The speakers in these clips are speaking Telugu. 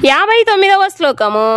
59వ శ్లోకము.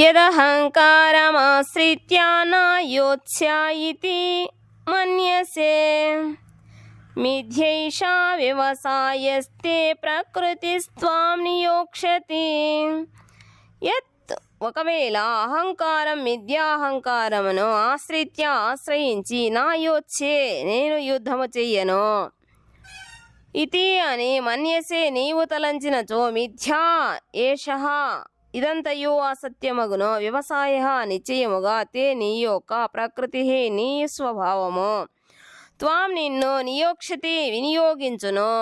యదహంకారమాశ్రిత్య నాయోత్స్య ఇతి మన్యసే మిథ్యైషా వ్యవసాయస్తే ప్రకృతిస్త్వాం నియోక్షతి. యత్ ఒకవేళ అహంకారం మిథ్యాహంకారమును ఆశ్రయించి నాయోత్సే నేను యుద్ధము చెయ్యను, ఇతి అని మన్యసే నీవు తలంచినచో మిథ్యా ఏషః ఇదంతయు అసత్యమగును, వ్యవసాయ నిశ్చయముగా తే నీ యొక్క ప్రకృతి నీ స్వభావము, త్వాం నిన్ను నియోక్షతి వినియోగించును.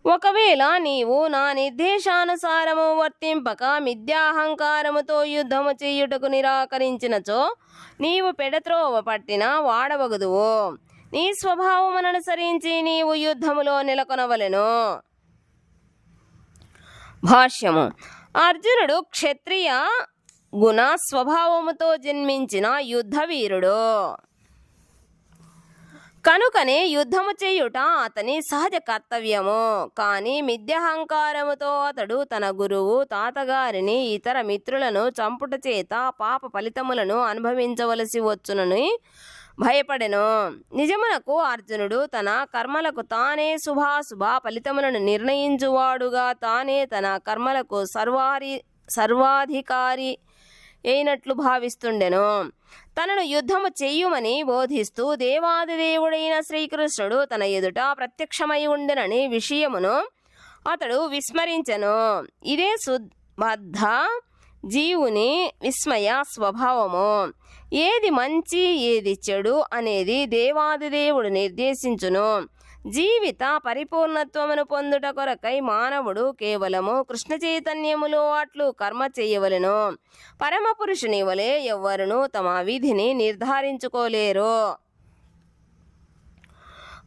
ఒకవేళ నీవు నా నిర్దేశానుసారము వర్తింపక మిథ్యాహంకారముతో యుద్ధము చేయుటకు నిరాకరించినచో నీవు పెడత్రోవ పట్టిన వాడవగదువు. నీ స్వభావముననుసరించి నీవు యుద్ధములో నెలకొనవలెను. భాష్యము. అర్జునుడు క్షత్రియ గుణ స్వభావముతో జన్మించిన యుద్ధవీరుడు కనుకనే యుద్ధము చేయుట అతని సహజ కర్తవ్యము. కానీ మిథ్యాహంకారముతో అతడు తన గురువు తాతగారిని ఇతర మిత్రులను చంపుట చేత పాప ఫలితములను అనుభవించవలసి వచ్చునని భయపడెను. నిజమునకు అర్జునుడు తన కర్మలకు తానే శుభాశుభ ఫలితములను నిర్ణయించువాడుగా తానే తన కర్మలకు సర్వాధికారి అయినట్లు భావిస్తుండెను. తనను యుద్ధము చెయ్యుమని బోధిస్తూ దేవాదిదేవుడైన శ్రీకృష్ణుడు తన ఎదుట ప్రత్యక్షమై ఉండెనని విషయమును అతడు విస్మరించెను. ఇదే శుద్ధ జీవుని విస్మయ స్వభావము. ఏది మంచి ఏది చెడు అనేది దేవాదిదేవుడు నిర్దేశించును. జీవిత పరిపూర్ణత్వమును పొందుట కొరకై మానవుడు కేవలము కృష్ణ చైతన్యములో అట్లు కర్మ చేయవలెను. పరమపురుషుని వలె ఎవ్వరునూ తమ విధిని నిర్ధారించుకోలేరు.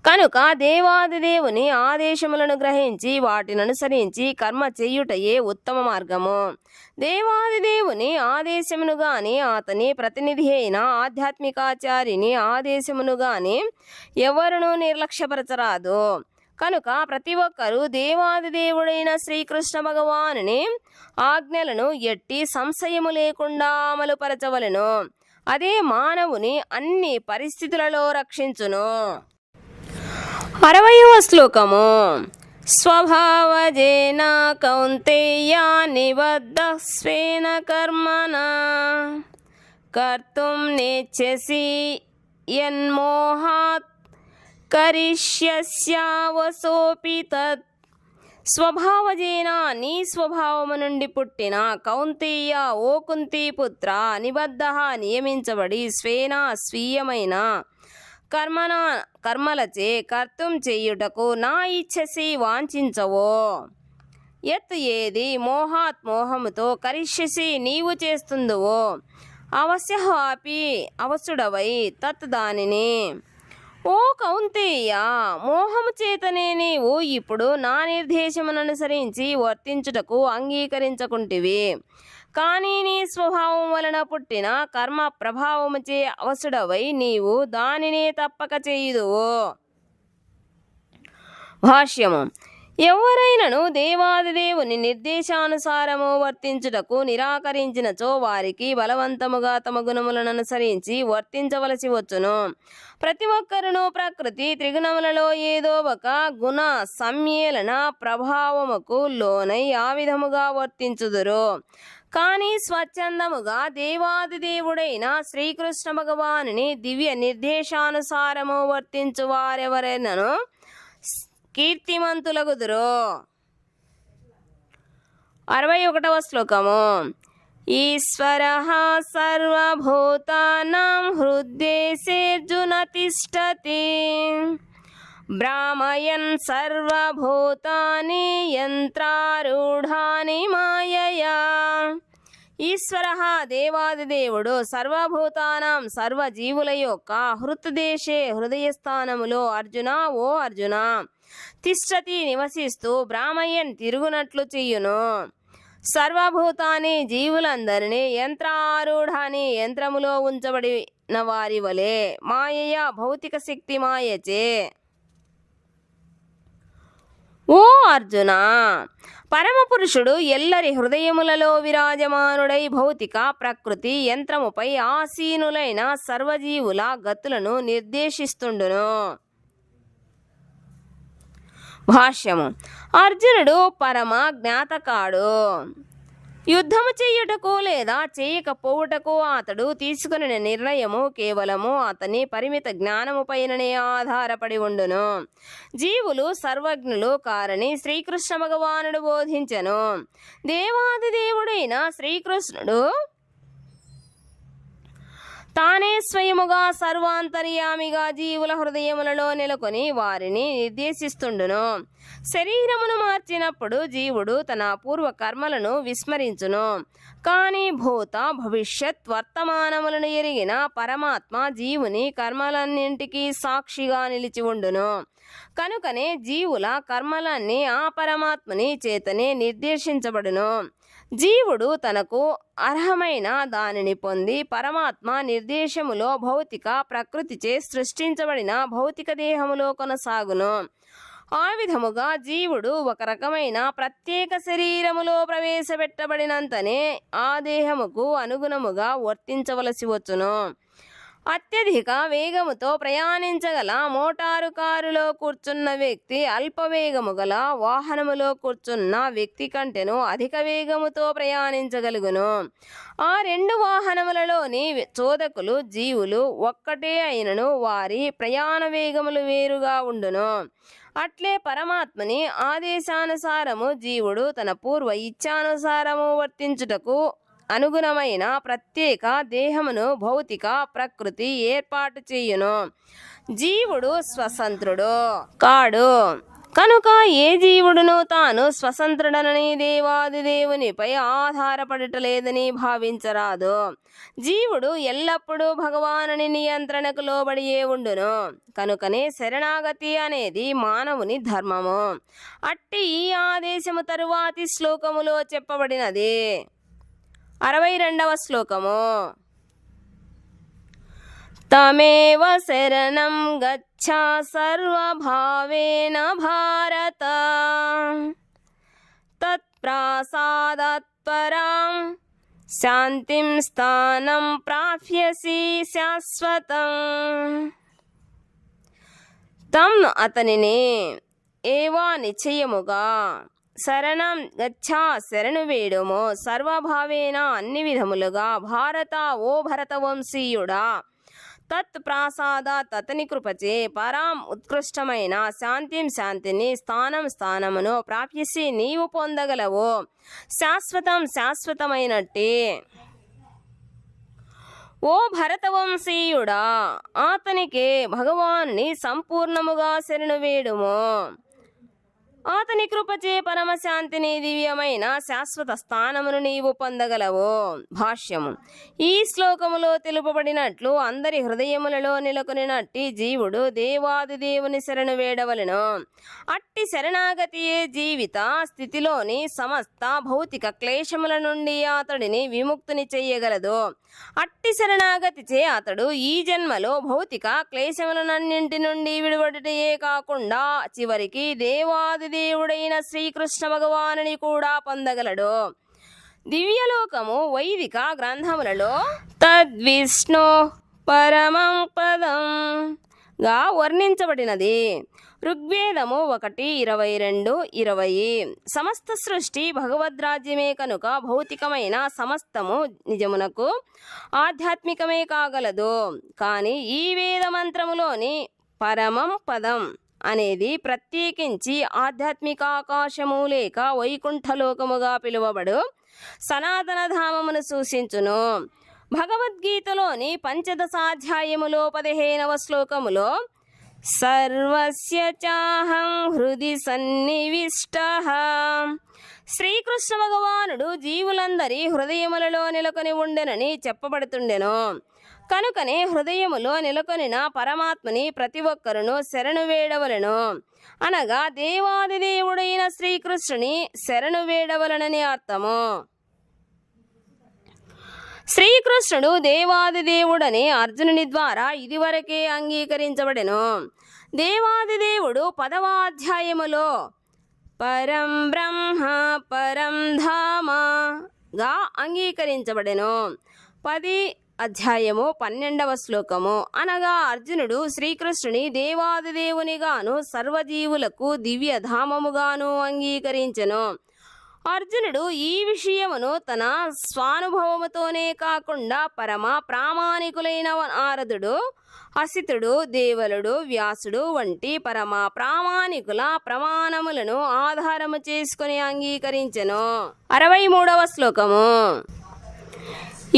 కనుక దేవాదిదేవుని ఆదేశములను గ్రహించి వాటిని అనుసరించి కర్మ చేయుటయే ఉత్తమ మార్గము. దేవాదిదేవుని ఆదేశమును గాని అతని ప్రతినిధి అయిన ఆధ్యాత్మికాచార్యుని ఆదేశమును గాని ఎవరునూ నిర్లక్ష్యపరచరాదు. కనుక ప్రతి ఒక్కరూ దేవాదిదేవుడైన శ్రీకృష్ణ భగవానుని ఆజ్ఞలను ఎట్టి సంశయము లేకుండా అమలుపరచవలెను. అదే మానవుని అన్ని పరిస్థితులలో రక్షించును. 60వ శ్లోకము. స్వభావజేన కౌంతేయ నిబద్ధః స్వేన కర్మణా కర్తుం నేచ్ఛసి యన్మోహాత్ కరిష్యస్యావసోపి తత్. స్వభావజేన నీ స్వభావము నుండి పుట్టిన కౌంతేయ ఓ కుంతి పుత్ర నిబద్ధః నియమించబడి స్వేన స్వీయమైన కర్మలచే కర్తం చేయుటకు నా ఇచ్ఛసి వాంఛించవో. యత్ ఏది మోహాత్ మోహముతో కరిష్యసి నీవు చేస్తుందువో అవశ్యః అపి అవసుడవై తత్ దానిని. ఓ కౌంతేయ మోహము చేతనే నీవు ఇప్పుడు నా నిర్దేశముననుసరించి వర్తించుటకు అంగీకరించకుంటివి. కానీ నీ స్వభావం వలన పుట్టిన కర్మ ప్రభావముచే అవసుడవై నీవు దానినే తప్పక చేయుదువు. భాష్యము. ఎవరైనను దేవాదిదేవుని నిర్దేశానుసారము వర్తించుటకు నిరాకరించినచో వారికి బలవంతముగా తమ గుణములను అనుసరించి వర్తించవలసి వచ్చును. ప్రతి ఒక్కరును ప్రకృతి త్రిగుణములలో ఏదో ఒక గుణ సమ్మేళన ప్రభావముకు లోనై ఆ విధముగా వర్తించుదురు. కానీ స్వచ్ఛందముగా దేవాదిదేవుడైన శ్రీకృష్ణ భగవానుని దివ్య నిర్దేశానుసారము వర్తించు వారెవరైనను కీర్తిమంతులగుదురు. 61వ శ్లోకము. ఈశ్వరః సర్వభూతానాం హృద్దేశేऽర్జున తిష్టతి భ్రామయన్ సర్వభూతాని యంత్రారూఢాని మాయయా. ఈశ్వరః దేవాదిదేవుడు సర్వభూతానాం సర్వజీవుల యొక్క హృద్దేశే హృదయస్థానములో అర్జున ఓ అర్జున తిష్టతి నివసిస్తూ భ్రామయన్ తిరుగునట్లు చెయ్యును. సర్వభూతాన్ని జీవులందరినీ యంత్రారూఢాన్ని యంత్రములో ఉంచబడిన వారి వలె మాయయ భౌతిక శక్తి మాయచే. ఓ అర్జున, పరమపురుషుడు ఎల్లరి హృదయములలో విరాజమానుడై భౌతిక ప్రకృతి యంత్రముపై ఆసీనులైన సర్వజీవుల గతులను నిర్దేశిస్తుండును. భాష్యము. అర్జునుడు పరమ జ్ఞాతకాడు. యుద్ధము చేయుటకు లేదా చేయకపోవుటకు అతడు తీసుకుని నిర్ణయము కేవలము అతని పరిమిత జ్ఞానముపైననే ఆధారపడి ఉండును. జీవులు సర్వజ్ఞులు కారని శ్రీకృష్ణ భగవానుడు బోధించెను. దేవాదిదేవుడైన శ్రీకృష్ణుడు తానే స్వయముగా సర్వాంతర్యామిగా జీవుల హృదయములలో నెలకొని వారిని నిర్దేశిస్తుండును. శరీరమును మార్చినప్పుడు జీవుడు తన పూర్వ కర్మలను విస్మరించును. కానీ భూత భవిష్యత్ వర్తమానములను ఎరిగిన పరమాత్మ జీవుని కర్మలన్నింటికీ సాక్షిగా నిలిచి ఉండును. కనుకనే జీవుల కర్మలన్నీ ఆ పరమాత్మని చేతనే నిర్దేశించబడును. జీవుడు తనకు అర్హమైన దానిని పొంది పరమాత్మ నిర్దేశములో భౌతిక ప్రకృతిచే సృష్టించబడిన భౌతిక దేహములో కొనసాగును. ఆ విధముగా జీవుడు ఒక రకమైన ప్రత్యేక శరీరములో ప్రవేశపెట్టబడినంతనే ఆ దేహముకు అనుగుణముగా వర్తించవలసి వచ్చును. అత్యధిక వేగముతో ప్రయాణించగల మోటారు కారులో కూర్చున్న వ్యక్తి అల్పవేగము గల వాహనములో కూర్చున్న వ్యక్తి కంటేనూ అధిక వేగముతో ప్రయాణించగలుగును. ఆ రెండు వాహనములలోని చోదకులు జీవులు ఒక్కటే అయినను వారి ప్రయాణ వేగములు వేరుగా ఉండును. అట్లే పరమాత్మని ఆదేశానుసారము జీవుడు తన పూర్వ ఇచ్ఛానుసారము వర్తించుటకు అనుగుణమైన ప్రత్యేక దేహమును భౌతిక ప్రకృతి ఏర్పాటు చేయును. జీవుడు స్వతంత్రుడు కాడు. కనుక ఏ జీవుడును తాను స్వతంత్రుడనని దేవాదిదేవునిపై ఆధారపడటలేదని భావించరాదు. జీవుడు ఎల్లప్పుడూ భగవానుని నియంత్రణకు లోబడియే ఉండును. కనుకనే శరణాగతి అనేది మానవుని ధర్మము. అట్టి ఈ ఆదేశము తరువాతి శ్లోకములో చెప్పబడినది. 62వ శ్లోకము. తమేవ శరణం గచ్చ సర్వభావేన భారత తత్ప్రసాదాత్ పరాం శాంతిం స్థానం ప్రాప్స్యసి శాశ్వతం. తం అతనిని ఏవా నిశ్చయముగా శరణం గచ్చా శరణు వేడుము సర్వభావేన అన్ని విధములుగా భారత ఓ భరతవంశీయుడా తత్ ప్రసాదాత్ అతని కృపచే పరాం ఉత్కృష్టమైన శాంతిం శాంతిని స్థానం స్థానమును ప్రాప్యసి నీవు పొందగలవు శాశ్వతం శాశ్వతమైనట్టే. ఓ భరతవంశీయుడా అతనికే భగవానుని సంపూర్ణముగా శరణు వేడుము. అతని కృపచే పరమశాంతిని దివ్యమైన శాశ్వత స్థానమును నీవు పొందగలవు. భాష్యము. ఈ శ్లోకములో తెలుపబడినట్లు అందరి హృదయములలో నెలకొనినట్టి జీవుడు దేవాదిదేవుని శరణు వేడవలెను. అట్టి శరణాగతియే జీవిత స్థితిలోని సమస్త భౌతిక క్లేశముల నుండి అతడిని విముక్తిని చెయ్యగలదు. అట్టి శరణాగతిచే అతడు ఈ జన్మలో భౌతిక క్లేశములన్నింటి నుండి విడువడుటయే కాకుండా చివరికి దేవాదిదేవుడైన శ్రీకృష్ణ భగవానుని కూడా పొందగలడు. దివ్యలోకము వైదిక గ్రంథములలో తద్విష్ణు పరమం పదం గా వర్ణించబడినది. ఋగ్వేదము 1:22-20. సమస్త సృష్టి భగవద్రాజ్యమే కనుక భౌతికమైన సమస్తము నిజమునకు ఆధ్యాత్మికమే కాగలదు. కానీ ఈ వేద మంత్రములోని పరమం పదం అనేది ప్రత్యేకించి ఆధ్యాత్మిక ఆకాశము లేక వైకుంఠలోకముగా పిలువబడు సనాతన ధామమును సూచించును. భగవద్గీతలోని 15వ అధ్యాయములో 15వ శ్లోకములో సర్వస్య చాహం హృది సన్నివిష్టః శ్రీకృష్ణ భగవానుడు జీవులందరి హృదయములలో నెలకొని ఉండెనని చెప్పబడుతుండెను. కనుకనే హృదయములో నెలకొనిన పరమాత్మని ప్రతి ఒక్కరును శరణు వేడవలెను. అనగా దేవాదిదేవుడైన శ్రీకృష్ణుని శరణు వేడవలనని అర్థము. శ్రీకృష్ణుడు దేవాదిదేవుడని అర్జునుని ద్వారా పరం బ్రహ్మ పరం ధామగా అంగీకరించబడెను. 10 అధ్యాయము 12వ శ్లోకము. అనగా అర్జునుడు శ్రీకృష్ణుని దేవాదిదేవునిగాను సర్వజీవులకు దివ్యధామముగాను అంగీకరించెను. అర్జునుడు ఈ విషయమును తన స్వానుభవముతోనే కాకుండా పరమ ప్రామాణికులైన నారదుడు, హసితుడు, దేవలుడు, వ్యాసుడు వంటి పరమ ప్రామాణికుల ప్రమాణములను ఆధారము చేసుకుని అంగీకరించెను. 63వ శ్లోకము.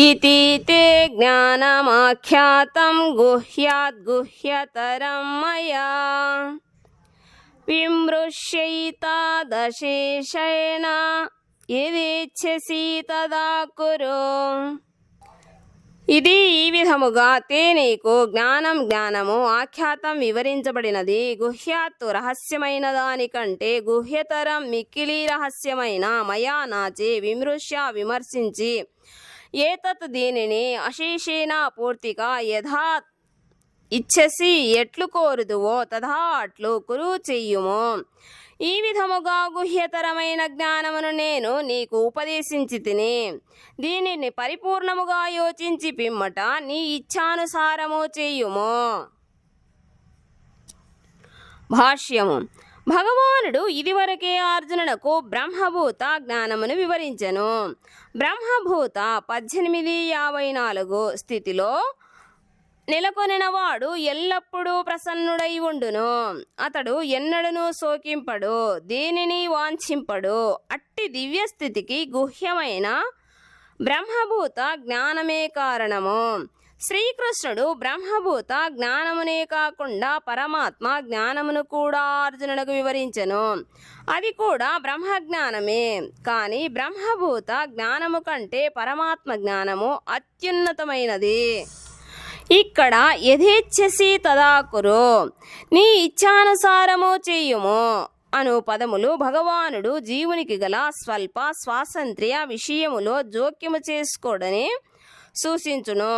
ఇతి తే జ్ఞానమాఖ్యాతం గుహ్యాద్గుహ్యతరం మయా విమృశ్యైతాదశేషేణ యదేచ్ఛసి తదా కురు. ఇది ఈ విధముగా తే నీకు జ్ఞానము ఆఖ్యాతం వివరించబడినది. గుహ్యాత్తు రహస్యమైన దానికంటే గుహ్యతరం మిక్కిలి రహస్యమైన మయా నాచే విమర్శించి ఏతత్ దీనిని అశేషేణ పూర్తిగా యథా ఇచ్ఛసి ఎట్లు కోరుదువో తథా అట్లు కురు చెయ్యుము. ఈ విధముగా గుహ్యతరమైన జ్ఞానమును నేను నీకు ఉపదేశించి తిని దీనిని పరిపూర్ణముగా యోచించి పిమ్మట నీ ఇచ్ఛానుసారము చెయ్యుము. భాష్యము. భగవానుడు ఇదివరకే అర్జునునకు బ్రహ్మభూత జ్ఞానమును వివరించెను. బ్రహ్మభూత 1854 స్థితిలో నెలకొనినవాడు ఎల్లప్పుడూ ప్రసన్నుడై ఉండును. అతడు ఎన్నడూ శోకింపడు, దేనిని వాంఛింపడు. అట్టి దివ్యస్థితికి గుహ్యమైన బ్రహ్మభూత జ్ఞానమే కారణము. శ్రీకృష్ణుడు బ్రహ్మభూత జ్ఞానమునే కాకుండా పరమాత్మ జ్ఞానమును కూడా అర్జునునకు వివరించెను. అది కూడా బ్రహ్మజ్ఞానమే. కానీ బ్రహ్మభూత జ్ఞానము కంటే పరమాత్మ జ్ఞానము అత్యున్నతమైనది. ఇక్కడ యథేచ్ఛసి తదా కురు, నీ ఇచ్ఛానుసారము చెయ్యుము అను పదములు భగవానుడు జీవునికి గల స్వల్ప స్వాతంత్ర్య విషయములో జోక్యము చేసుకోడని సూచించును.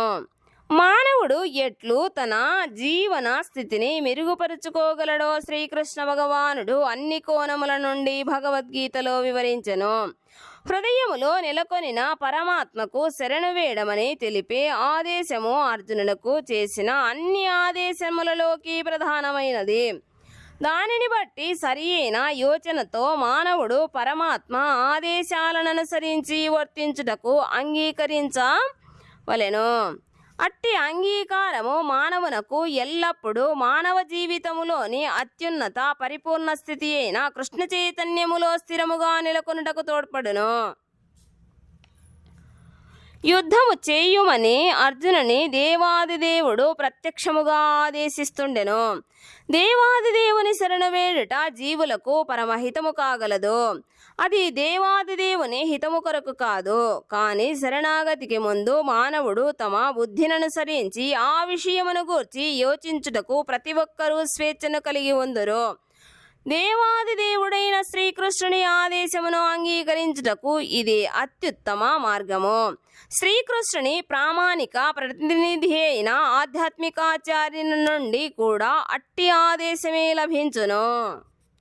మానవుడు ఎట్లు తన జీవన స్థితిని మెరుగుపరుచుకోగలడో శ్రీకృష్ణ భగవానుడు అన్ని కోణముల నుండి భగవద్గీతలో వివరించెను. హృదయములో నెలకొనిన పరమాత్మకు శరణు వేడమని తెలిపే ఆదేశము అర్జునులకు చేసిన అన్ని ఆదేశములలోకి ప్రధానమైనది. దానిని బట్టి సరియైన యోచనతో మానవుడు పరమాత్మ ఆదేశాలను అనుసరించి వర్తించుటకు అంగీకరించవలెను. అట్టి అంగీకారము మానవునకు ఎల్లప్పుడూ మానవ జీవితములోని అత్యున్నత పరిపూర్ణ స్థితి అయిన కృష్ణ చైతన్యములో స్థిరముగా నెలకొనుటకు తోడ్పడును. యుద్ధము చేయుమని అర్జునుని దేవాదిదేవుడు ప్రత్యక్షముగా ఆదేశిస్తుండెను. దేవాదిదేవుని శరణు వేడుట జీవులకు పరమహితము కాగలదు. అది దేవాదిదేవుని హితము కొరకు కాదు. కానీ శరణాగతికి ముందు మానవుడు తమ బుద్ధిననుసరించి ఆ విషయమును గూర్చి యోచించుటకు ప్రతి ఒక్కరూ స్వేచ్ఛను కలిగి ఉందురు. దేవాదిదేవుడైన శ్రీకృష్ణుని ఆదేశమును అంగీకరించుటకు ఇది అత్యుత్తమ మార్గము. శ్రీకృష్ణుని ప్రామాణిక ప్రతినిధి అయిన ఆధ్యాత్మికాచార్యుని నుండి కూడా అట్టి ఆదేశమే లభించును.